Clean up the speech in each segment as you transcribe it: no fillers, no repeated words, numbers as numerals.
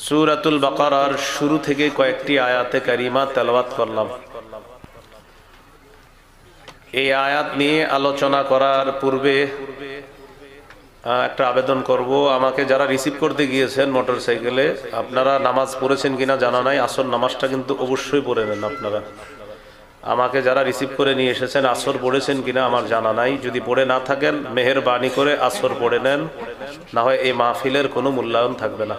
সূরাতুল বাকারার শুরু থেকে কয়েকটি আয়াতে কারিমা তেলাওয়াত করলাম। এই আয়াত নিয়ে আলোচনা করার পূর্বে একটা আবেদন করব, আমাকে যারা রিসিভ করতে গিয়েছেন মোটরসাইকেলে, আপনারা নামাজ পড়েছেন কিনা জানা নাই, আসর নামাজটা কিন্তু অবশ্যই পড়ে নেন। আপনারা আমাকে যারা রিসিভ করে নিয়ে এসেছেন আসর পড়েছেন কিনা আমার জানা নাই, যদি পড়ে না থাকেন মেহেরবানি করে আসর পড়ে নেন, না হয় এই মাহফিলের কোনো মূল্যায়ন থাকবে না।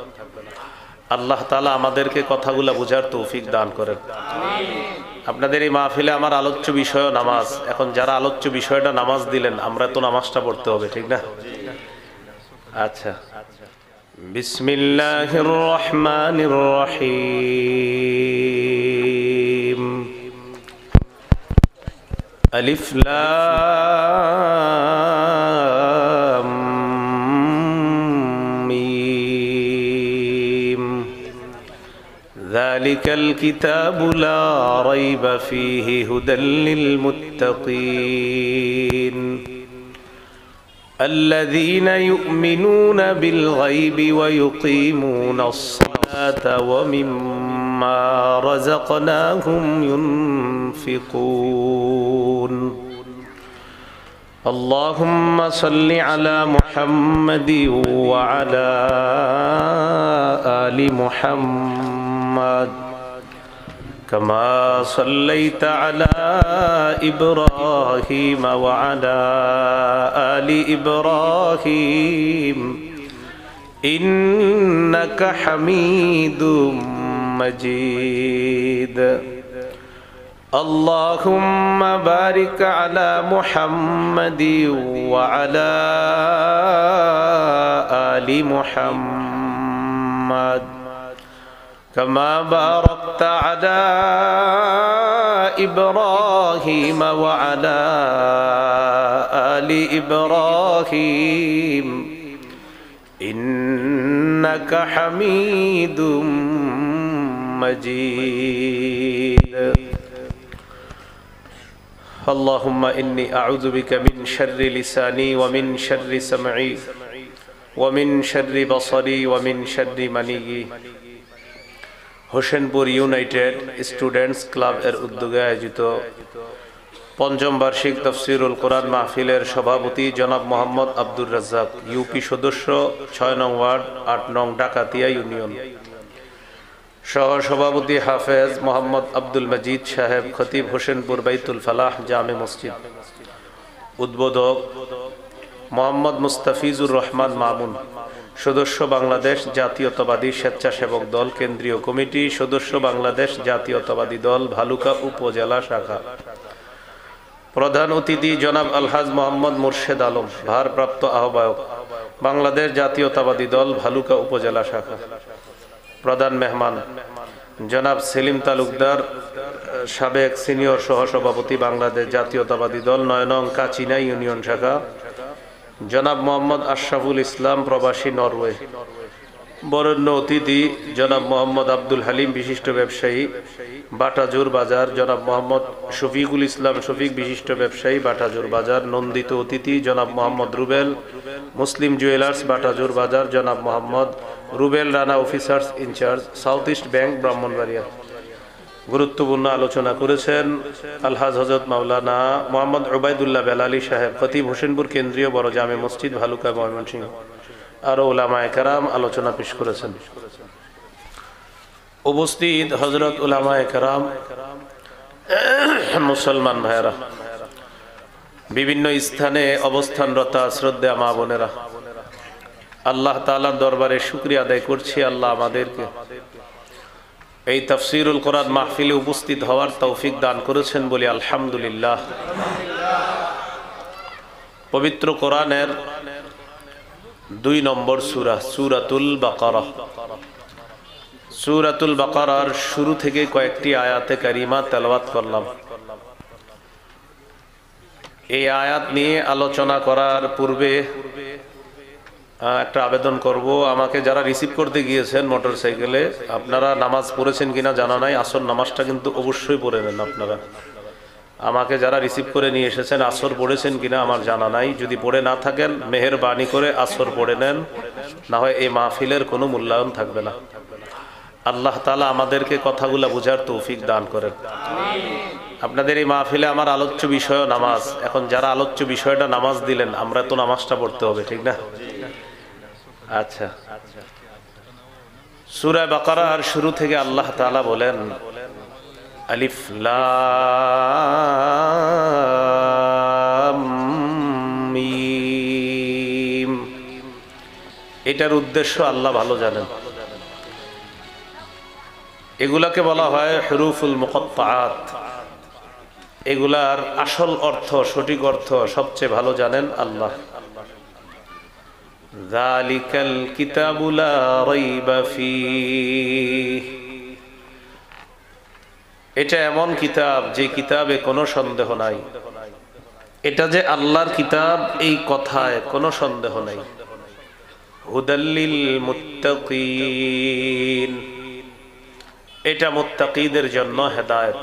আল্লাহ তাআলা আমাদেরকে কথাগুলা বুঝার তৌফিক দান করেন। আপনাদের এই মাহফিলে আমার আলোচ্য বিষয় নামাজ। এখন যারা আলোচ্য বিষয়টা নামাজ দিলেন, আমরা তো নামাজটা পড়তে হবে, ঠিক না? আচ্ছা, বিসমিল্লাহির রহমানির রহিম। আলিফ লাম মিম। যালিকাল কিতাবু লা রাইবা ফীহি হুদাল লিল মুত্তাকিন الذين يؤمنون بالغيب ويقيمون الصلاة ومما رزقناهم ينفقون اللهم صل على محمد وعلى آل محمد كما صليت على إبراهيم وعلى آل إبراهيم إنك حميد مجيد اللهم بارك على محمد وعلى آل محمد كما باركت على إبراهيم وعلى آل إبراهيم إنك حميد مجيد اللهم إني أعوذ بك من شر لساني ومن شر سمعي ومن شر بصري ومن شر مني। হোসেনপুর ইউনাইটেড স্টুডেন্টস ক্লাব এর উদ্যোগে আয়োজিত পঞ্চম বার্ষিক তাফসীরুল কোরআন মাহফিলের সভাপতি জনাব মোহাম্মদ আব্দুর রাজ্জাক, ইউপি সদস্য ৬ নং ওয়ার্ড ৮ নং ডাকাতিয়া ইউনিয়ন, সহ সভাপতি হাফেজ মোহাম্মদ আব্দুল মজিদ সাহেব, খতিব হোসেনপুর বাইতুল ফালাহ জামে মসজিদ, উদ্বোধক মোহাম্মদ মুস্তাফিজুর রহমান মামুন, সদস্য বাংলাদেশ জাতীয়তাবাদী স্বেচ্ছাসেবক দল কেন্দ্রীয় কমিটি, সদস্য বাংলাদেশ জাতীয়তাবাদী দল ভালুকা উপজেলা শাখা। প্রধান অতিথি জনাব আলহাজ মোহাম্মদ মুর্শেদ আলম, ভারপ্রাপ্ত আহ্বায়ক বাংলাদেশ জাতীয়তাবাদী দল ভালুকা উপজেলা শাখা। প্রধান মেহমান জনাব সেলিম তালুকদার, সাবেক সিনিয়র সহসভাপতি বাংলাদেশ জাতীয়তাবাদী দল ৯ নং কাচিনা ইউনিয়ন শাখা। জনাব মোহাম্মদ আশরাফুল ইসলাম, প্রবাসী নরওয়ে। বরেণ্য অতিথি জনাব মোহাম্মদ আব্দুল হালিম, বিশিষ্ট ব্যবসায়ী বাটাজোর বাজার। জনাব মোহাম্মদ শফিকুল ইসলাম শফিক, বিশিষ্ট ব্যবসায়ী বাটাজোর বাজার। নন্দিত অতিথি জনাব মোহাম্মদ রুবেল, মুসলিম জুয়েলার্স বাটাজোর বাজার। জনাব Mohammad Rubel Rana, officers incharge South East Bank Brahmanbaria. গুরুত্বপূর্ণ আলোচনা করেছেন আলহাজ হযরত মাওলানা মোহাম্মদ উবাইদুল্লাহ বেলালী সাহেব, খতিব হোসেনপুর কেন্দ্রীয় বড় জামে মসজিদ ভালুকা ময়মনসিংহ। আরো উলামায়ে কেরাম আলোচনা পেশ করেছেন। উপস্থিত হযরত উলামায়ে কেরাম, মুসলমান ভাইয়েরা, বিভিন্ন স্থানে অবস্থানরত শ্রদ্ধা মা বোনেরা, আল্লাহ তাআলার দরবারে শুকরিয়া আদায় করছি, আল্লাহ আমাদেরকে এই তাফসীরুল কোরআন মাহফিলে উপস্থিত হওয়ার তৌফিক দান করেছেন বলি আলহামদুলিল্লাহ। পবিত্র কোরআনের ২ নম্বর সূরা সূরাতুল বাকারা। সূরাতুল বাকারার শুরু থেকে কয়েকটি আয়াতে কারিমা তেলাওয়াত করলাম। এই আয়াত নিয়ে আলোচনা করার পূর্বে একটা আবেদন করব, আমাকে যারা রিসিভ করতে গিয়েছেন মোটরসাইকেলে, আপনারা নামাজ পড়েছেন কিনা জানা নাই, আসর নামাজটা কিন্তু অবশ্যই পড়ে নেন। আপনারা আমাকে যারা রিসিভ করে নিয়ে এসেছেন আসর পড়েছেন কিনা আমার জানা নাই, যদি পড়ে না থাকেন মেহেরবানি করে আসর পড়ে নেন, না হয় এই মাহফিলের কোনো মূল্যায়ন থাকবে না। আল্লাহ তাআলা আমাদেরকে কথাগুলো বোঝার তৌফিক দান করেন। আপনাদের এই মাহফিলে আমার আলোচ্য বিষয় নামাজ। এখন যারা আলোচ্য বিষয়টা নামাজ দিলেন, আমরা তো নামাজটা পড়তে হবে, ঠিক না? আচ্ছা, সূরা বাকারার শুরু থেকে আল্লাহ তাআলা বলেন, আলিফ লাম মিম। এটার উদ্দেশ্য আল্লাহ ভালো জানেন। এগুলাকে বলা হয় হুরুফুল মুকাত্তাআত। এগুলার আসল অর্থ, সঠিক অর্থ সবচেয়ে ভালো জানেন আল্লাহ। যালিকাল কিতাবু লা রাইবা ফীহ। এটা এমন কিতাব যে কিতাবে কোনো সন্দেহ নাই। এটা যে আল্লাহর কিতাব এই কথায় কোনো সন্দেহ নাই। হুদাল্লিল মুত্তাকিন। এটা মুত্তাকিদের জন্য হেদায়েত।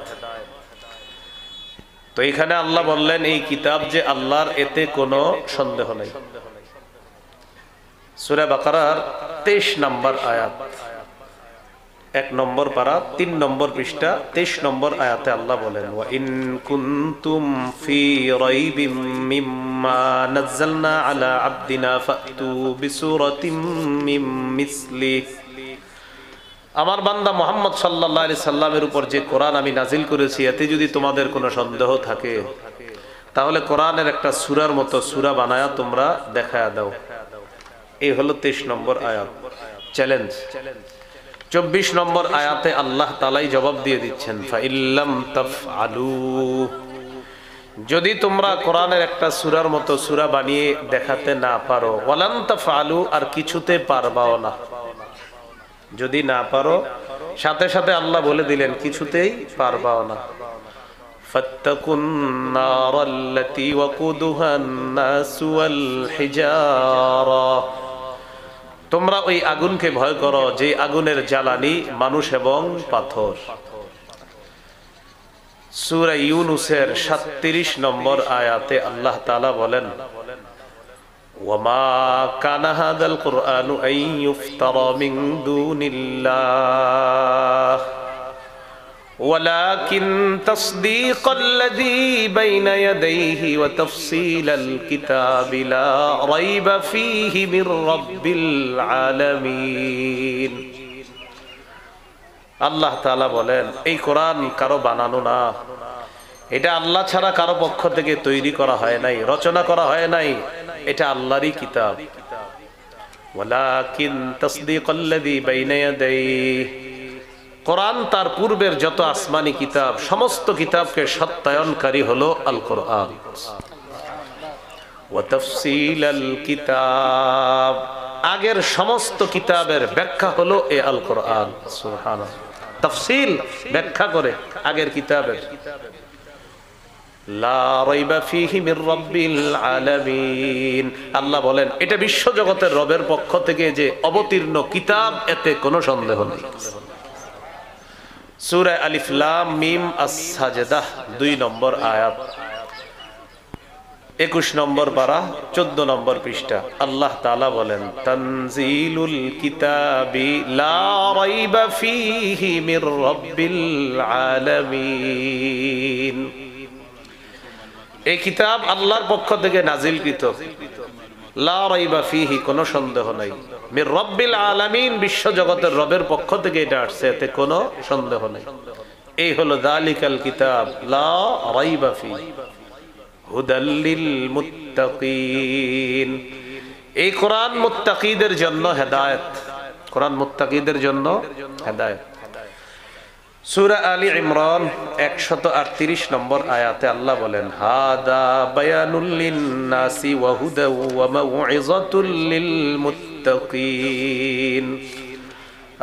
তো এখানে আল্লাহ বললেন এই কিতাব যে আল্লাহর, এতে কোনো সন্দেহ নাই। সূরা বাকারার 23 নম্বর আয়াত, 1 নম্বর পারা 3 নম্বর পৃষ্ঠা 23 নম্বর আয়াতে আল্লাহ বলেন, ওয়া ইন কুনতুম ফি রাইবিম মিম্মা নাযালনা আলা আবদিনা ফাতু বিসূরাতিম মিম মিসলিহি। আমার বান্দা মুহাম্মদ সাল্লাল্লাহু আলাইহি সাল্লামের উপর যে কোরআন আমি নাজিল করেছি, এতে যদি তোমাদের কোনো সন্দেহ থাকে, তাহলে কোরআনের একটা সূরার মতো সূরা বানায়া তোমরা দেখায়া দাও। এই হলো 23 নম্বর আয়াত, চ্যালেঞ্জ। 24 নম্বর আয়াতে আল্লাহ তাআলাই জবাব দিয়ে দিচ্ছেন, ফাইল্লাম তাফআলু। যদি তোমরা কোরআনের একটা সূরার মতো সূরা বানিয়ে দেখাতে না পারো, ওয়ালান তাফআলু, আর কিছুতে পারবাও না। যদি না পারো, সাথে সাথে আল্লাহ বলে দিলেন কিছুতেই পারবাও না। ফাত্তাকুন নারাল্লাতী ওয়াকুদুহান নাসু ওয়াল হিজারা। তোমরা ওই আগুনকে ভয় করো যে আগুনের জ্বালানি মানুষ এবং পাথর। সূরা ইউনূসের 37 নম্বর আয়াতে আল্লাহ তাআলা বলেন, ওয়ামা কানা হাযাল কুরআনু আন ইফতারা মিন দুনিল্লাহ ওয়ালাকিন তাসদীকাল্লাযী বাইনা ইয়াদাইহি ওয়া তাফসীলাল কিতাবি লা রাইবা ফীহি মির রাব্বিল আলামিন। আল্লাহ তাআলা বলেন, এই কোরআন কারো বানানো না। এটা আল্লাহ ছাড়া কারো পক্ষ থেকে তৈরি করা হয় নাই, রচনা করা হয় নাই। এটা আল্লাহরই কিতাব। ওয়ালাকিন তাসদীকাল্লাযী বাইনা ইয়াদাইহি। কোরআন তার পূর্বের যত আসমানি কিতাব, সমস্ত কিতাবকে সত্যায়নকারী হলো আল কোরআন। ওয়া তাফসীলাল কিতাব, আগের সমস্ত কিতাবের ব্যাখ্যা হলো এই আল কোরআন। সুবহানাল্লাহ। তাফসীল, ব্যাখ্যা করে আগের কিতাবের। লা রাইবা ফীহি মির রাব্বিল আলামিন। আল্লাহ বলেন এটা বিশ্ব জগতের রবের পক্ষ থেকে যে অবতীর্ণ কিতাব, এতে কোনো সন্দেহ নেই। সূরা আলিফ লাম মিম আস-সাজদা 2 নম্বর আয়াত, 21 নম্বর পারা 14 নম্বর পৃষ্ঠা আল্লাহ তাআলা বলেন, তানজিলুল কিতাবি লা রাইবা ফীহি মির রাব্বিল আলামিন। এই কিতাব আল্লাহর পক্ষ থেকে নাজিলকৃত। লা রাইবা ফীহি, কোনো সন্দেহ নাই। মির রাব্বিল আলামিন, বিশ্ব জগতের রবের পক্ষ থেকে এটা আসছে, এতে কোনো সন্দেহ নাই। এই হলো যালিকাল কিতাব লা রাইবা ফীহি হুদাল লিল মুত্তাকিন। এই কোরআন মুত্তাকিদের জন্য হেদায়েত। কোরআন মুত্তাকিদের জন্য হেদায়েত। সূরা আলী ইমরান 138 নম্বর আয়াতে আল্লাহ বলেন, হাদা বায়ানুল লিন-নাসি ওয়া হুদা ওয়া মাউইযাতুল লিল মুত্তাকিন।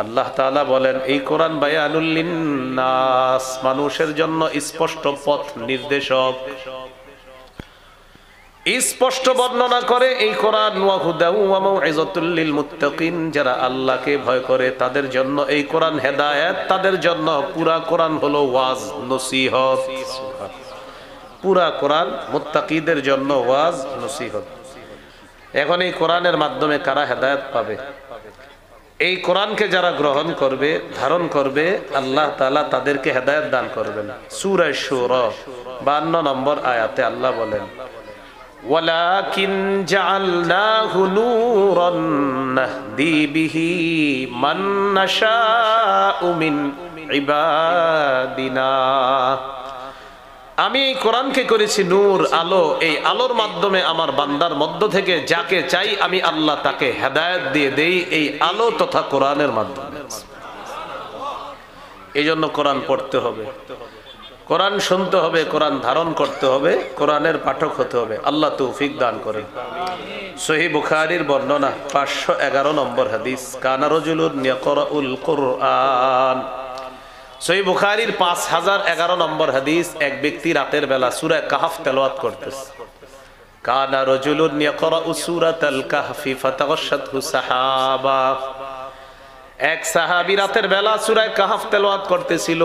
আল্লাহ তাআলা বলেন এই কোরআন বায়ানুল লিন-নাস, মানুষের জন্য স্পষ্ট পথ নির্দেশক, স্পষ্ট বর্ণনা করে এই কোরআন। ওয়া হুদা ওয়া মাউইযাতুল লিল মুত্তাকিন, যারা আল্লাহকে ভয় করে তাদের জন্য এই কোরআন হেদায়েত, তাদের জন্য পুরা কোরআন হলো ওয়াজ নসিহত। পুরা কোরআন মুত্তাকিদের জন্য ওয়াজ নসিহত। এখন এই কোরআনের মাধ্যমে কারা হেদায়েত পাবে? এই কোরআনকে যারা গ্রহণ করবে, ধারণ করবে, আল্লাহ তাআলা তাদেরকে হেদায়েত দান করবেন। সূরা শুরা 52 নম্বর আয়াতে আল্লাহ বলেন, ওয়ালাকিন জাআলনাহু নূরান নাহদি বিহি মান নাশাউ মিন ইবাদিনা। আমি এই কোরআনকে করেছি নূর, আলো। এই আলোর মাধ্যমে আমার বান্দার মধ্য থেকে যাকে চাই আমি আল্লাহ তাকে হেদায়েত দিয়ে দেই, এই আলো তথা কোরআনের মাধ্যমে। এই জন্য কোরআন পড়তে হবে, কোরআন শুনতে হবে, কোরআন ধারণ করতে হবে, কোরআনের পাঠক হতে হবে। আল্লাহ তৌফিক দান করেন। সহিহ বুখারীর বর্ণনা 511 নম্বর হাদিস, কানা রাজুলুন ইয়াকরাউল কুরআন। সহিহ বুখারীর 5011 নম্বর হাদিস, এক ব্যক্তি রাতের বেলা সূরা কাহফ তেলাওয়াত করতেছে। কানা রাজুলুন ইয়াকরাউ সূরাতাল কাহফি ফাতাগাশশাতহু সাহাবা। এক সাহাবী রাতের বেলা সূরা কাহফ তেলাওয়াত করতেছিল,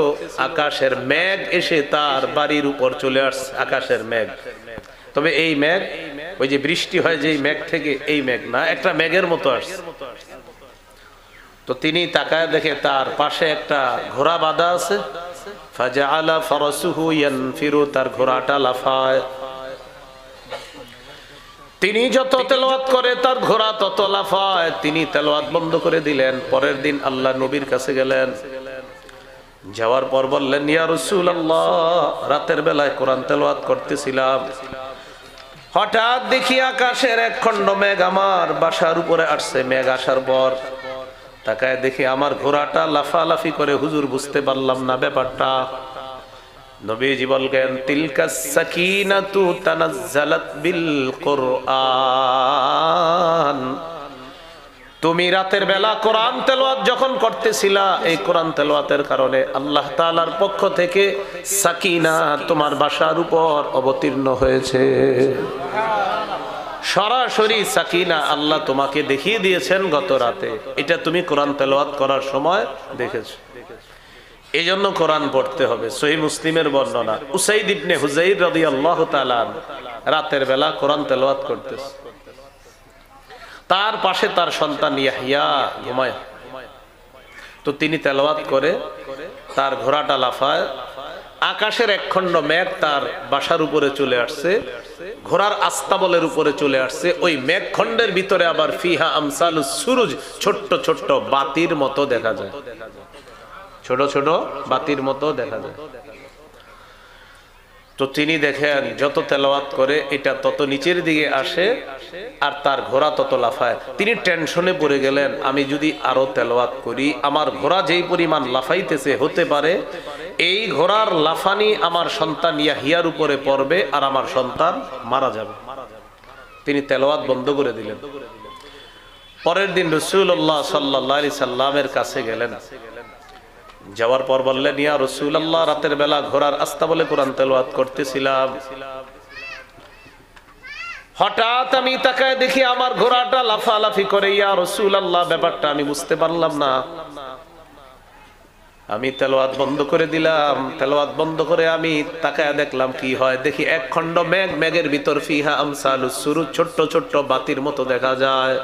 আকাশের মেঘ এসে তার বাড়ির উপর চলে আসছে। আকাশের মেঘ, তবে এই মেঘ ওই যে বৃষ্টি হয় যেই মেঘ থেকে, এই মেঘ না, একটা মেঘের মতো আসছে। তো তিনি তাকায় দেখে তার পাশে একটা ঘোড়া বাঁধা আছে। ফাজআলা ফারাসুহু ইয়ানফিরু, তার ঘোড়াটা লাফায়। তিনি যত তেলাওয়াত করে তার ঘোড়া তত লাফায়। তিনি তেলাওয়াত বন্ধ করে দিলেন। পরের দিন আল্লাহ নবীর কাছে গেলেন, যাওয়ার পর বললেন, ইয়া রাসূলুল্লাহ, রাতের বেলায় কোরআন তেলাওয়াত করতেছিলাম, হঠাৎ দেখি আকাশের এক খণ্ড মেঘ আমার বাসার উপরে আসছে। মেঘ আসার পর তাকায় দেখি আমার ঘোড়াটা লাফালাফি করে। হুজুর, বুঝতে পারলাম না ব্যাপারটা। নবীজি বললেন, তিলকাস সাকিনাতু তানাজ্জালাত বিল কুরআন। তুমি রাতের বেলা কোরআন তেলাওয়াত যখন করতেছিলা, এই কোরআন তেলাওয়াতের কারণে আল্লাহ তাআলার পক্ষ থেকে সাকিনা তোমার বাসার উপর অবতীর্ণ হয়েছে। সরাসরি সাকিনা আল্লাহ তোমাকে দেখিয়ে দিয়েছেন গত রাতে। এটা তুমি কোরআন তেলাওয়াত করার সময় দেখেছো। এই জন্য কোরআন পড়তে হবে। সহিহ মুসলিমের বর্ণনা, উসাইদ ইবনে হুযাইর রাদিয়াল্লাহু তাআলা রাতের বেলা কোরআন তেলাওয়াত করতেছে। তার পাশে তার সন্তান ইয়াহইয়া ঘুমায়। তো তিনি তেলাওয়াত করে, তার ঘোড়াটা লাফায়। আকাশের এক খণ্ড মেঘ তার বাসার উপরে চলে আসছে, ঘোড়ার আস্তাবলের উপরে চলে আসছে। ওই মেঘ খণ্ডের ভিতরে আবার ফিহা আমসালুস সুরুজ, ছোট্ট ছোট্ট বাতির মতো দেখা যায়। ছোট ছোট বাতির মতো দেখা যায়। তো তিনি দেখেন যত তেলাওয়াত করে এটা তত নিচের দিকে আসে আর তার ঘোড়া তত লাফায়। তিনি টেনশনে পড়ে গেলেন, আমি যদি আরো তেলাওয়াত করি, আমার ঘোড়া যেই পরিমাণ লাফাইতেছে, হতে পারে এই ঘোড়ার লাফানি আমার সন্তান ইয়াহিয়ার উপরে পড়বে আর আমার সন্তান মারা যাবে। তিনি তেলাওয়াত বন্ধ করে দিলেন। পরের দিন রাসূলুল্লাহ সাল্লাল্লাহু আলাইহি সাল্লামের কাছে গেলেন। যাওয়ার পর বললেন, ইয়া রাসূলুল্লাহ, রাতের বেলা ঘোড়ার আস্তাবলে কোরআন তেলাওয়াত করতেছিলাম, হঠাৎ আমি তাকায় দেখি আমার ঘোড়াটা লাফালাফি করে। ইয়া রাসূলুল্লাহ, ব্যাপারটা আমি বুঝতে পারলাম না। আমি তেলাওয়াত বন্ধ করে দিলাম। তেলাওয়াত বন্ধ করে আমি তাকায় দেখলাম কি হয়। দেখি এক খণ্ড মেঘ, মেঘের ভিতর ফিহা আমসালুস সুরুজ, ছোট্ট ছোট্ট বাতির মতো দেখা যায়।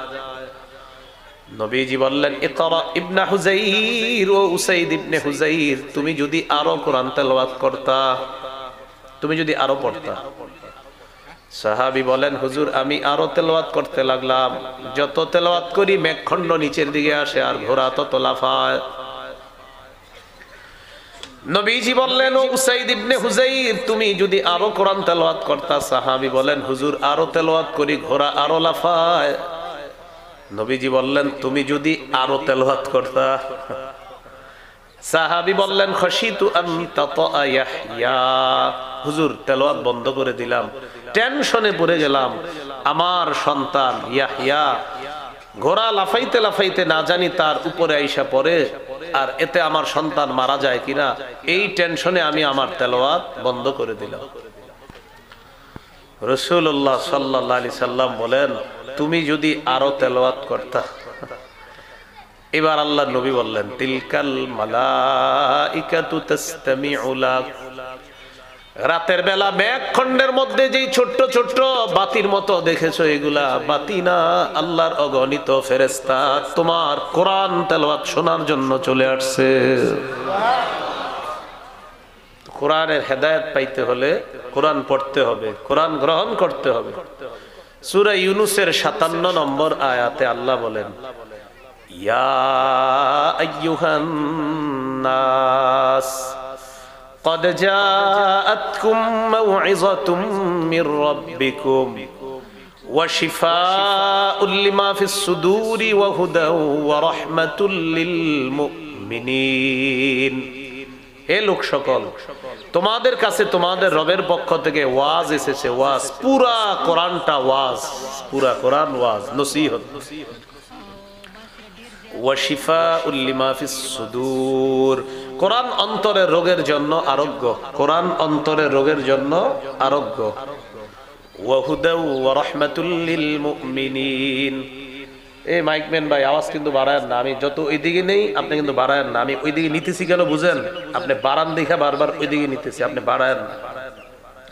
নবীজি বললেন, ইকরা ইবনে হুযাইর, ও উসাইদ ইবনে হুযাইর, তুমি যদি আরো কোরআন তেলাওয়াত করতা, তুমি যদি আরো পড়তা। সাহাবী বলেন, হুজুর, আমি আরো তেলাওয়াত করতে লাগলাম। যত তেলাওয়াত করি মেঘখণ্ড নিচের দিকে আসে আর ঘোড়া তত লাফায়। নবীজি বললেন, ও উসাইদ ইবনে হুযাইর, তুমি যদি আরো কোরআন তেলাওয়াত করতা। সাহাবী বলেন, হুজুর, আরো তেলাওয়াত করি, ঘোড়া আরো লাফায়। নবীজি বললেন, তুমি যদি আরো তেলাওয়াত করতা। সাহাবী বললেন, খাশিতু আন তাতা ইয়াহইয়া, হুজুর, তেলাওয়াত বন্ধ করে দিলাম, টেনশনে পড়ে গেলাম, আমার সন্তান ইয়াহইয়া ঘোড়া লাফাইতে লাফাইতে না জানি তার উপরে আইসা পড়ে, আর এতে আমার সন্তান মারা যায় কিনা, এই টেনশনে আমি আমার তেলাওয়াত বন্ধ করে দিলাম। রাসূলুল্লাহ সাল্লাল্লাহু আলাইহি সাল্লাম বলেন, তুমি যদি আরো তেলাওয়াত করতা। এবার আল্লাহর নবী বললেন, তিলকাল মালাইকাতু তাসতামিউ লাক, রাতের বেলা মেঘখণ্ডের মধ্যে যেই ছোট্ট ছোট্ট বাতির মতো দেখেছো, এগুলা বাতি না, আল্লাহর অগণিত ফেরেশতা তোমার কোরআন তেলাওয়াত শোনার জন্য চলে আসছে। কোরআনের হেদায়েত পাইতে হলে কোরআন পড়তে হবে, কোরআন গ্রহণ করতে হবে। সূরা ইউনূসের 57 নম্বর আয়াতে আল্লাহ বলেন, ইয়া আইয়ুহান নাস قد جاءتكم موعظة من ربكم وشفاء لما في الصدور وهدى ورحمة للمؤمنين। হে লোক সকল, তোমাদের কাছে তোমাদের রবের পক্ষ থেকে ওয়াজ এসেছে, ওয়াজ, পুরা কোরআনটা ওয়াজ, পুরা কোরআন ওয়াজ, নসিহত। ওয়াশিফাউল লিমা ফিস সুদূর, কোরআন অন্তরের রোগের জন্য আরোগ্য, কোরআন অন্তরের রোগের জন্য আরোগ্য। ওয়াহুদাউ ওয়া রাহমাতুল লিল মুমিনিন। এই মাইকম্যান ভাই আওয়াজ কিন্তু বাড়ায়েন না, আমি যত ওইদিকে নেই আপনি কিন্তু বাড়ায়েন না। আমি ওইদিকে নিতেছি কেন বুঝেন? আপনি বাড়ান দেখা বারবার ওইদিকে নিতেছি, আপনি বাড়ায়েন না,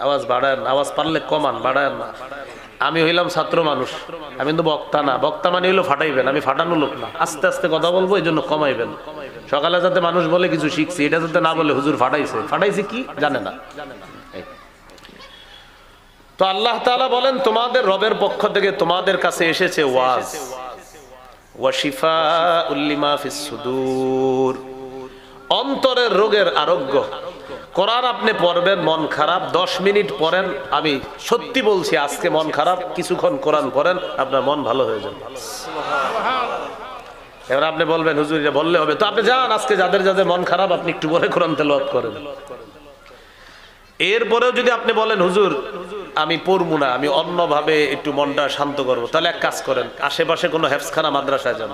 আওয়াজ বাড়ায়েন না, আওয়াজ পারলে কমান, বাড়ায়েন না। আমি হইলাম ছাত্র মানুষ, আমি কিন্তু বক্তা না। বক্তা মানে হইলো ফাটাইবেন, আমি ফাটানো লোক না। আস্তে আস্তে কথা বলবো, এই জন্য কমাইবেন। সকালে যাতে মানুষ বলে কিছু শিখছি, এটা যাতে না বলে হুজুর ফাটাইছে। ফাটাইছে কি জানে না। তো আল্লাহ তাআলা বলেন, তোমাদের রবের পক্ষ থেকে তোমাদের কাছে এসেছে ওয়াজ, ওয়া শিফাউল লিমা ফিস সুদূর, অন্তরের রোগের আরোগ্য। কোরআন আপনি পড়বেন, মন খারাপ 10 মিনিট পড়েন, আমি সত্যি বলছি, আজকে মন খারাপ, কিছুক্ষণ কোরআন পড়েন, আপনার মন ভালো হয়ে যাবে। এবার আপনি বলবেন হুজুর এটা বললে হবে, তো আপনি যান আজকে যাদের যাদের মন খারাপ আপনি একটু পরে কোরআন তেলাওয়াত করেন। এরপরেও যদি আপনি বলেন হুজুর আমি পড়বো না, আমি অন্যভাবে একটু মনটা শান্ত করবো, তাহলে এক কাজ করেন, আশেপাশে কোনো হেফজখানা মাদ্রাসায় যান।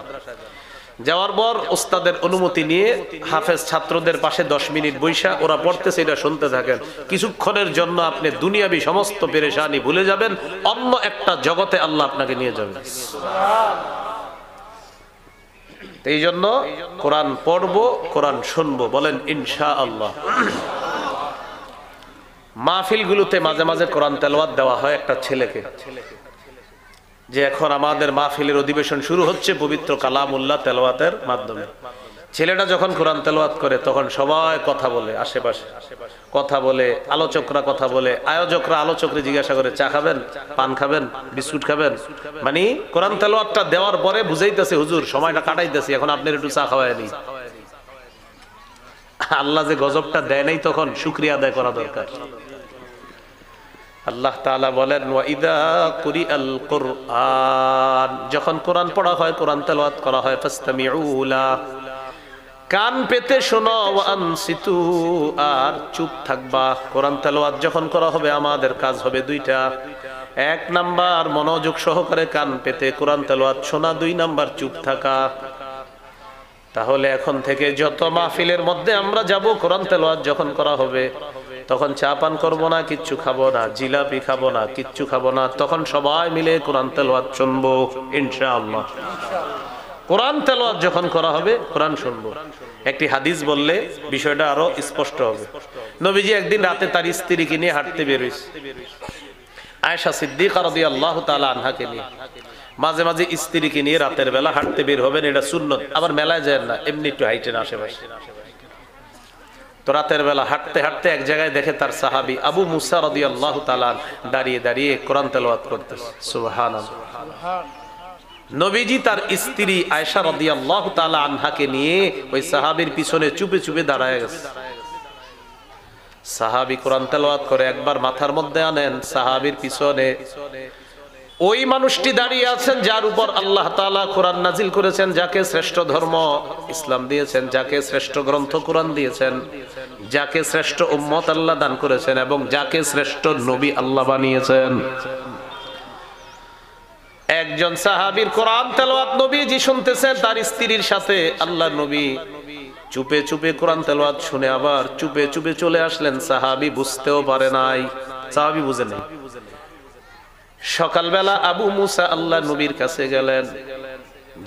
যাওয়ার পর ওস্তাদের অনুমতি নিয়ে হাফেজ ছাত্রদের পাশে 10 মিনিট বৈশা ওরা পড়তেছে এটা শুনতে থাকেন। কিছুক্ষণের জন্য আপনি দুনিয়াবি সমস্ত পেরেশানি ভুলে যাবেন, অন্য একটা জগতে আল্লাহ আপনাকে নিয়ে যাবেন। এই জন্য কোরআন পড়বো, কোরআন শুনবো, বলেন ইনশাআল্লাহ। মাহফিলগুলোতে মাঝে মাঝে কোরআন তেলাওয়াত দেওয়া হয় একটা ছেলেকে, যে এখন আমাদের মাহফিলের অধিবেশন শুরু হচ্ছে পবিত্র কালামুল্লাহ তেলাওয়াতের মাধ্যমে। ছেলেটা যখন কোরআন তেলাওয়াত করে তখন সবাই কথা বলে, আশেপাশে কথা বলে, আলোচকরা কথা বলে, আয়োজকরা আলোচকরা জিজ্ঞাসা করে চা খাবেন, পান খাবেন, বিস্কুট খাবেন। মানে কোরআন তেলাওয়াতটা দেওয়ার পরে বুঝাইতেছে হুজুর সময়টা কাটাইতেছি, এখন আপনার একটু চা খাওয়ায় নি। আল্লাহ যে গজবটা দেয় নাই তখন শুকরিয়া আদায় করা দরকার। আল্লাহ তাআলা বলেন, ওয়া ইযা কুরিআল কুরআন, যখন কোরআন পড়া হয়, কোরআন তেলাওয়াত করা হয়, ফাসতামিউ লা, কান পেতে শোনো, ওয়া আনসিতু, আর চুপ থাকবা। কোরআন তেলাওয়াত যখন করা হবে আমাদের কাজ হবে দুইটা। 1 নাম্বার মনোযোগ সহকারে কান পেতে কোরআন তেলাওয়াত শোনা, 2 নাম্বার চুপ থাকা। তাহলে এখন থেকে যত মাহফিলের মধ্যে আমরা যাব, কোরআন তেলাওয়াত যখন করা হবে তখন চা পান করবো না, কিচ্ছু খাবো না, জিলাপি খাবো না, কিচ্ছু খাবো না, তখন সবাই মিলে কোরআন তেলাওয়াত শুনবো ইনশাআল্লাহ। কোরআন তেলাওয়াত যখন করা হবে কোরআন শুনবো। একটি হাদিস বললে বিষয়টা আরো স্পষ্ট হবে। নবীজি একদিন রাতে তার স্ত্রীকে নিয়ে হাঁটতে বের হইছে, আয়েশা সিদ্দিকা রাদিয়াল্লাহু তাআলা আনহাকে নিয়ে। মাঝে মাঝে স্ত্রীকে নিয়ে রাতের বেলা হাঁটতে বের হবেন, এটা সুন্নত। আবার মেলায় যায় না, এমনি একটু হাইটেন আশেপাশে। তো রাতের বেলা হাঁটতে হাঁটতে এক জায়গায় দেখে তার সাহাবী আবু মুসা রাদিয়াল্লাহু তাআলা দাঁড়িয়ে দাঁড়িয়ে কোরআন তেলাওয়াত করতেছে। সুবহানাল্লাহ। নবীজি তার স্ত্রী আয়েশা রাদিয়াল্লাহু তাআলা আনহাকে নিয়ে ওই সাহাবীর পিছনে চুপে চুপে দাঁড়ায় গেছে। সাহাবী কোরআন তেলাওয়াত করে, একবার মাথার মধ্যে আনেন, সাহাবীর পিছনে ওই মানুষটি দাঁড়িয়ে আছেন যার উপর আল্লাহ তাআলা কোরআন নাজিল করেছেন, যাকে শ্রেষ্ঠ ধর্ম ইসলাম দিয়েছেন, যাকে শ্রেষ্ঠ গ্রন্থ কোরআন দিয়েছেন, যাকে শ্রেষ্ঠ উম্মত আল্লাহ দান করেছেন এবং যাকে শ্রেষ্ঠ নবী আল্লাহ বানিয়েছেন। একজন সাহাবীর কোরআন তেলাওয়াত নবীজি শুনতেছেন তার স্ত্রীর সাথে। আল্লাহর নবী চুপে চুপে কোরআন তেলাওয়াত শুনে আবার চুপে চুপে চলে আসলেন। সাহাবী বুঝতেও পারে নাই, সাহাবী বুঝে নাই। সকালবেলা আবু মুসা আল্লাহর নবীর কাছে গেলেন।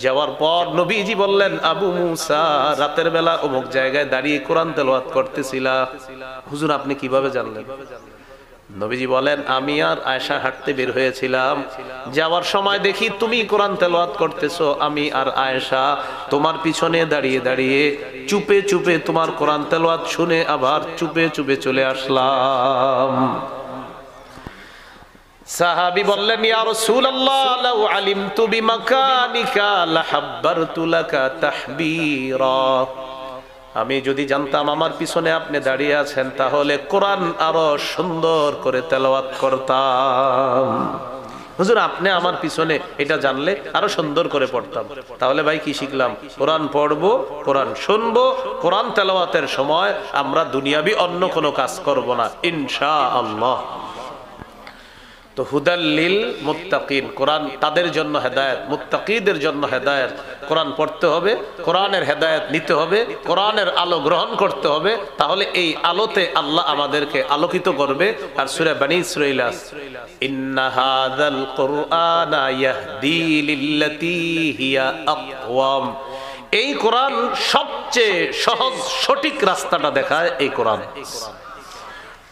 যাওয়ার পর নবীজি বললেন, আবু মুসা রাতের বেলা অমুক জায়গায় দাঁড়িয়ে কোরআন তেলাওয়াত করতেছিলা, হুজুর আপনি কিভাবে জানলেন? নবীজি বলেন, আমি আর আয়েশা হাঁটতে বের হয়েছিলাম, যাওয়ার সময় দেখি তুমি কোরআন তেলাওয়াত করতেছো, আমি আর আয়েশা তোমার পিছনে দাঁড়িয়ে দাঁড়িয়ে চুপে চুপে তোমার কোরআন তেলাওয়াত শুনে আবার চুপে চুপে চলে আসলাম। সাহাবী বললেন, ইয়া রাসূলুল্লাহ লাউ আলিমতু বিমাকানিকা লাহাব্বারতু লাকা তাহবীরা, আমি যদি জানতাম আমার পিছনে আপনি দাঁড়িয়ে আছেন তাহলে কোরআন আরো সুন্দর করে তেলাওয়াত করতাম। হুজুর আপনি আমার পিছনে এটা জানলে আরো সুন্দর করে পড়তাম। তাহলে ভাই কি শিখলাম? কোরআন পড়বো, কোরআন শুনবো, কোরআন তেলাওয়াতের সময় আমরা দুনিয়াবি অন্য কোনো কাজ করব না ইনশাআল্লাহ। তো হুদাল্লিল মুত্তাকিন, কোরআন তাদের জন্য হেদায়েত, মুত্তাকিদের জন্য হেদায়েত। কোরআন পড়তে হবে, কোরআনের হেদায়েত নিতে হবে, কোরআনের আলো গ্রহণ করতে হবে, তাহলে এই আলোতে আল্লাহ আমাদেরকে আলোকিত করবে। আর সূরা বনী ইসরাঈল, ইন্না হাযাল কুরআনা ইয়াহদি লিল্লাতী হিয়া আকওয়াম, এই কোরআন সবচেয়ে সহজ সঠিক রাস্তাটা দেখায়। এই কোরআন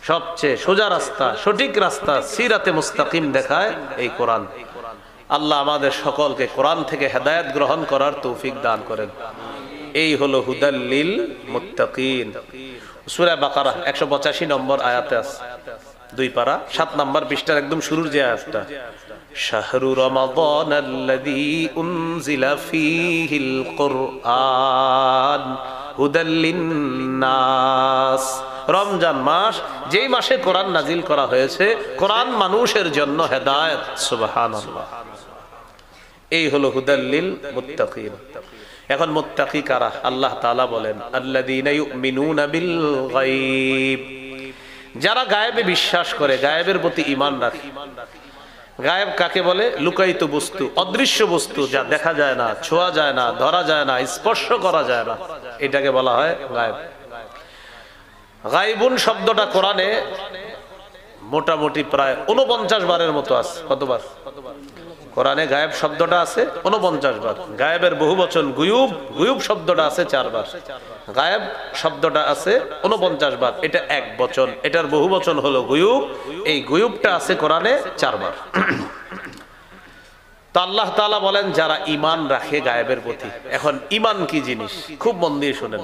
সবচেয়ে সোজা রাস্তা, সঠিক রাস্তা, সিরাতে মুস্তাকিম দেখায় এই কোরআন। আল্লাহ আমাদের সকলকে কোরআন থেকে হেদায়েত গ্রহণ করার তৌফিক দান করেন। এই হলো হুদাল্লিল মুত্তাকিন। সূরা বাকারা 185 নম্বর আয়াতে আছে, 2 পারা 7 নম্বর পৃষ্ঠার একদম শুরুর যে আয়াতটা, শাহরু রমাদানাল্লাযী উনজিলা ফীহিল কুরআন হুদাল লিন্নাস, রমজান মাস, যেই মাসে কোরআন নাজিল করা হয়েছে, কোরআন মানুষের জন্য হেদায়েত। সুবহানাল্লাহ। এই হলো হুদাল্লিল মুত্তাকিন। এখন মুত্তাকি কারা? আল্লাহ তাআলা বলেন, আল্লাযীনা ইউমিনুনা বিল গায়ব, যারা গায়েবে বিশ্বাস করে, গায়েবের প্রতি ঈমান রাখে। গায়েব কাকে বলে? লুকায়িত বস্তু, অদৃশ্য বস্তু, যা দেখা যায় না, ছোঁয়া যায় না, ধরা যায় না, স্পর্শ করা যায় না, এটাকে বলা হয় গায়েব। গায়বুন শব্দটা কোরআনে মোটামুটি প্রায় 49 বারের মতো আছে। কতবার কোরআনে গায়েব শব্দটা আছে? 49 বার। গায়েবের বহুবচন গুয়ুব, গুয়ুব শব্দটা আছে 4 বার। গায়েব শব্দটা আছে 49 বার, এটা এক বচন, এটার বহুবচন হলো গুয়ুব। এই গুয়ুবটা আছে কোরআনে 4 বার। তো আল্লাহ তাআলা বলেন, যারা ঈমান রাখে গায়েবের প্রতি। এখন ঈমান কি জিনিস? খুব মন দিয়ে শুনেন।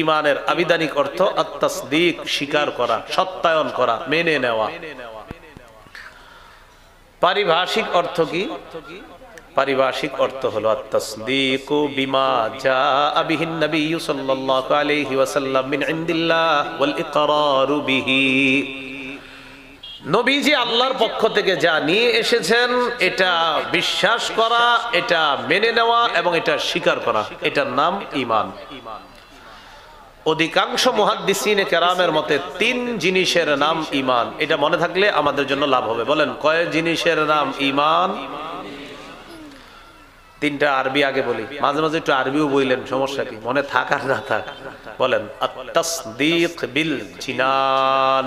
ঈমানের আবিধানিক অর্থ আত-তাসদীক, স্বীকার করা, সত্যায়ন করা, মেনে নেওয়া। পারিভাষিক অর্থ কি? পারিভাষিক অর্থ হলো আত-তাসদীকু বিমা জাআ বিহিন নবী সাল্লাল্লাহু আলাইহি ওয়াসাল্লাম মিন ইনদিল্লাহ ওয়াল ইকরারু বিহি, নবীজি আল্লাহর পক্ষ থেকে যা নিয়ে এসেছেন এটা বিশ্বাস করা, এটা মেনে নেওয়া এবং এটা স্বীকার করা, এটার নাম ঈমান। অধিকাংশ মুহাদ্দিসিনে কেরামের মতে 3 জিনিসের নাম ঈমান। এটা মনে থাকলে আমাদের জন্য লাভ হবে। বলেন, কয় জিনিসের নাম ঈমান? 3টা আরবি আগে বলি, মাঝে মাঝে একটু আরবিও বললেন, সমস্যা কি? মনে থাক আর না থাক। বলেন, আত-তাসদীক বিল জিনান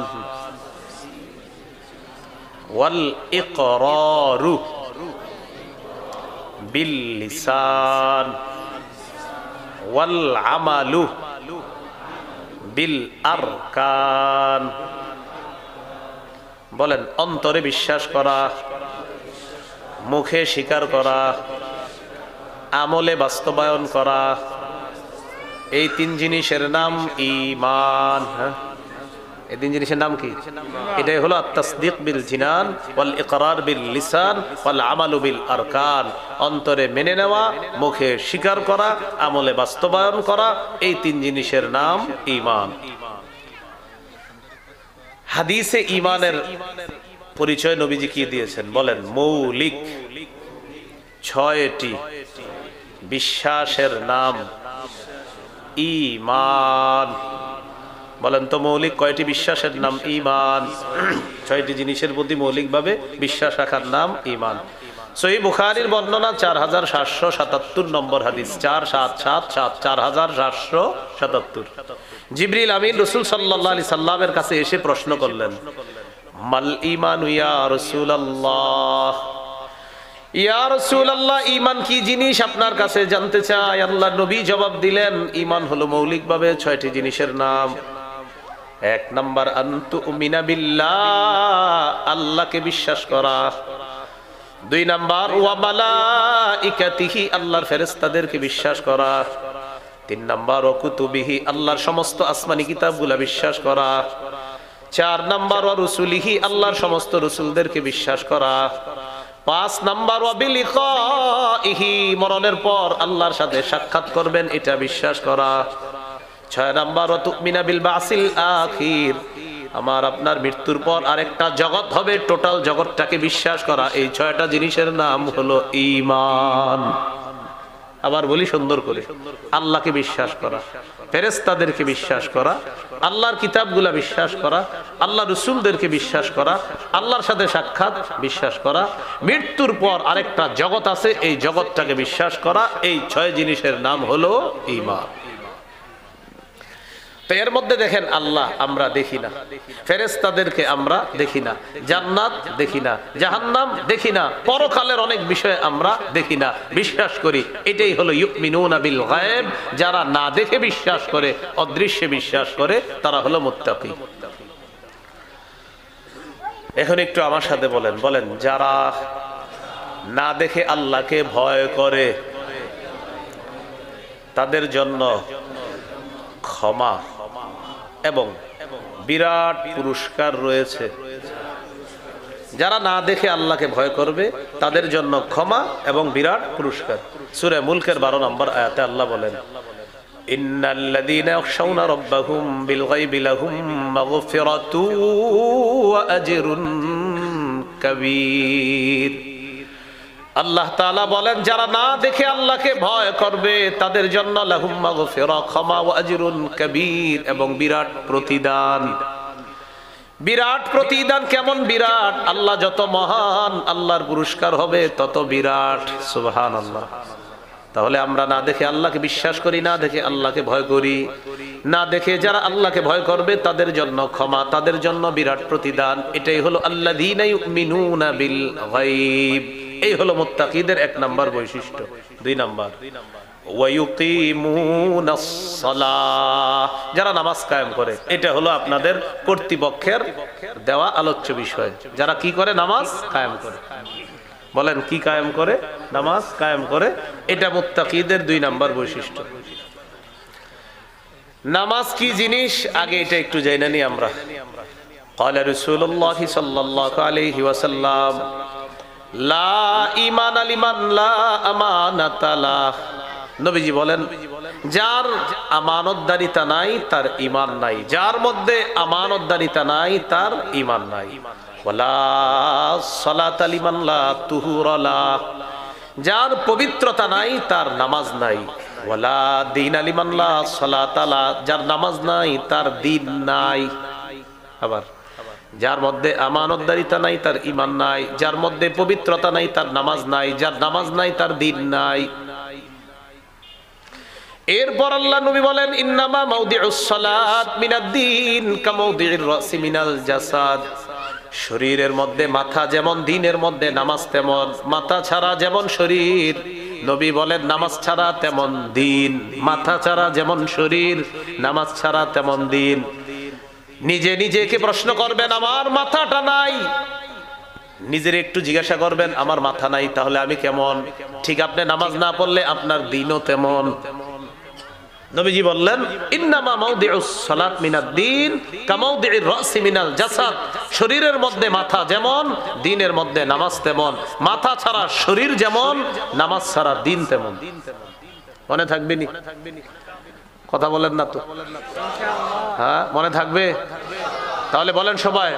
ওয়াল ইকরারু বিল লিসান ওয়াল আমালু বিল আরকান। বলেন, অন্তরে বিশ্বাস করা, মুখে স্বীকার করা, আমলে বাস্তবায়ন করা, এই 3 জিনিসের নাম ঈমান। হ্যাঁ, এই 3 জিনিসের নাম কি? এটাই হলো আত-তাসদীক বিল জিনান ওয়াল ইকরার বিল লিসান ওয়াল আমালু বিল আরকান। অন্তরে মেনে নেওয়া, মুখে স্বীকার করা, আমলে বাস্তবায়ন করা, এই 3 জিনিসের নাম ঈমান। হাদিসে ঈমানের পরিচয় নবীজি কি দিয়েছেন? বলেন, মৌলিক 6টি বিশ্বাসের নাম ঈমান। বলেন তো, মৌলিক কয়টি বিশ্বাসের নাম ঈমান? 6টি জিনিসের প্রতি মৌলিকভাবে বিশ্বাস রাখার নাম ঈমান। সহিহ বুখারীর বর্ণনা 4777 নম্বর হাদিস, 4777। জিবরিল আমিন রাসূল সাল্লাল্লাহু আলাইহি সাল্লামের কাছে এসে প্রশ্ন করলেন, মাল ঈমানু ইয়া রাসূলুল্লাহ, ইয়া রাসূলুল্লাহ, ঈমান কি জিনিস আপনার কাছে জানতে চাই। আল্লাহর নবী জবাব দিলেন, ঈমান হলো মৌলিকভাবে 6টি জিনিসের নাম। এক নাম্বার আনতুমিনা বিল্লাহ, আল্লাহকে বিশ্বাস করা। দুই নাম্বার ওয়া মালাইকাতিহি, আল্লাহর ফেরেশতাদেরকে বিশ্বাস করা। তিন নাম্বার ওয়া কুতুবিহি, আল্লাহর সমস্ত আসমানি কিতাবগুলো বিশ্বাস করা। চার নাম্বার ওয়া রুসুলিহি, আল্লাহর সমস্ত রসুলদেরকে বিশ্বাস করা। পাঁচ নাম্বার ওয়া বিলিকাইহি, মরণের পর আল্লাহর সাথে সাক্ষাৎ করবেন এটা বিশ্বাস করা। ছয় নাম্বার ওয়া তুমিনা বিল বাসিল আখির, আমার আপনার মৃত্যুর পর আরেকটা জগৎ হবে, টোটাল জগৎটাকে বিশ্বাস করা। এই ছয়টা জিনিসের নাম হলো ঈমান। আবার বলি সুন্দর করে, আল্লাহকে বিশ্বাস করা, ফেরেশতাদেরকে বিশ্বাস করা, আল্লাহর কিতাবগুলা বিশ্বাস করা, আল্লাহ রসুলদেরকে বিশ্বাস করা, আল্লাহর সাথে সাক্ষাৎ বিশ্বাস করা, মৃত্যুর পর আরেকটা জগৎ আছে এই জগৎটাকে বিশ্বাস করা। এই ছয় জিনিসের নাম হলো ঈমান। তো এর মধ্যে দেখেন, আল্লাহ আমরা দেখি না, ফেরেশতাদেরকে আমরা দেখি না, জান্নাত দেখি না, জাহান্নাম দেখি না, পরকালের অনেক বিষয় আমরা দেখি না, বিশ্বাস করি। এটাই হলো ইউমিনুনা বিল গায়ব। যারা না দেখে বিশ্বাস করে, অদৃশ্যে বিশ্বাস করে, তারা হলো মুত্তাকি। এখন একটু আমার সাথে বলেন, বলেন যারা না দেখে আল্লাহকে ভয় করে তাদের জন্য ক্ষমা এবং বিরাট পুরস্কার রয়েছে। যারা না দেখে আল্লাহকে ভয় করবে তাদের জন্য ক্ষমা এবং বিরাট পুরস্কার। সূরা মুলকের 12 নম্বর আয়াতে আল্লাহ বলেন, ইন্নাল্লাযীনা ইয়াখশাউনা রাব্বাহুম বিল গায়বি লাহুম মাগফিরাতুন ওয়া আজরুন কাবীর। আল্লাহ তাআলা বলেন, যারা না দেখে আল্লাহকে ভয় করবে তাদের জন্য লাহুম মাগফিরা, ক্ষমা, ওয়া আজরুন কাবীর, এবং বিরাট প্রতিদান। বিরাট প্রতিদান কেমন বিরাট? আল্লাহ যত মহান, আল্লাহর পুরস্কার হবে তত বিরাট। সুবহানাল্লাহ। তাহলে আমরা না দেখে আল্লাহকে বিশ্বাস করি, না দেখে আল্লাহকে ভয় করি। না দেখে যারা আল্লাহকে ভয় করবে তাদের জন্য ক্ষমা, তাদের জন্য বিরাট প্রতিদান। এটাই হলো আল্লাযীনা ইউমিনুনা বিল গায়ব। এই হলো মুত্তাকিদের এক নাম্বার বৈশিষ্ট্য। দুই নাম্বার ওয়া ইউকিমুনাস সালাহ, যারা নামাজ কায়েম করে। এটা হলো আপনাদের কর্তৃপক্ষের দেওয়া আলোচ্য বিষয়। যারা কি করে? নামাজ কায়েম করে। বলেন কি কায়েম করে? নামাজ কায়েম করে। এটা মুত্তাকিদের দুই নাম্বার বৈশিষ্ট্য। নামাজ কি জিনিস আগে এটা একটু জেনে নিই আমরা। ক্বালা রাসূলুল্লাহ সাল্লাল্লাহু আলাইহি ওয়াসাল্লাম, লা ঈমান লিমান লা আমানাতা লাহ। নবীজি বলেন, যার আমানতদারিতা নাই তার ঈমান নাই। যার মধ্যে আমানতদারিতা নাই তার ঈমান নাই। ওয়ালা সালাতা লিমান লা তুহুরা লাহ, যার পবিত্রতা নাই তার নামাজ নাই। ওয়ালা দীন লিমান লা সালাতা লাহ, যার নামাজ নাই তার দ্বীন নাই। আবার যার মধ্যে আমানতদারিতা নাই তার ঈমান নাই, যার মধ্যে পবিত্রতা নাই তার নামাজ নাই, যার নামাজ নাই তার দ্বীন নাই। এরপর আল্লাহ নবী বলেন, ইন্নামা মাউদিউস সালাত মিনাদ-দ্বীন কামাউদিউর রাসি মিনাল জাসাদ। শরীরের মধ্যে মাথা যেমন, দ্বীনের মধ্যে নামাজ তেমন। মাথা ছাড়া যেমন শরীর, নবী বলেন নামাজ ছাড়া তেমন দ্বীন। মাথা ছাড়া যেমন শরীর, নামাজ ছাড়া তেমন দ্বীন। নিজে নিজেকে প্রশ্ন করবেন, আমার মাথাটা নাই। নিজের একটু জিজ্ঞাসা করবেন, আমার মাথা নাই তাহলে আমি কেমন? ঠিক আপনি নামাজ না পড়লে আপনার দ্বীনও তেমন। নবীজি বললেন, ইন্নামা মাউদিউস সালাত মিনাদ-দ্বীন কামাউদিউর রাসি মিনাল জাসাদ। শরীরের মধ্যে মাথা যেমন, দ্বীনের মধ্যে নামাজ তেমন। মাথা ছাড়া শরীর যেমন, নামাজ ছাড়া দ্বীন তেমন। মনে থাকবে নি? কথা বলেন না তো? হ্যাঁ, মনে থাকবে? তাহলে বলেন সবাই।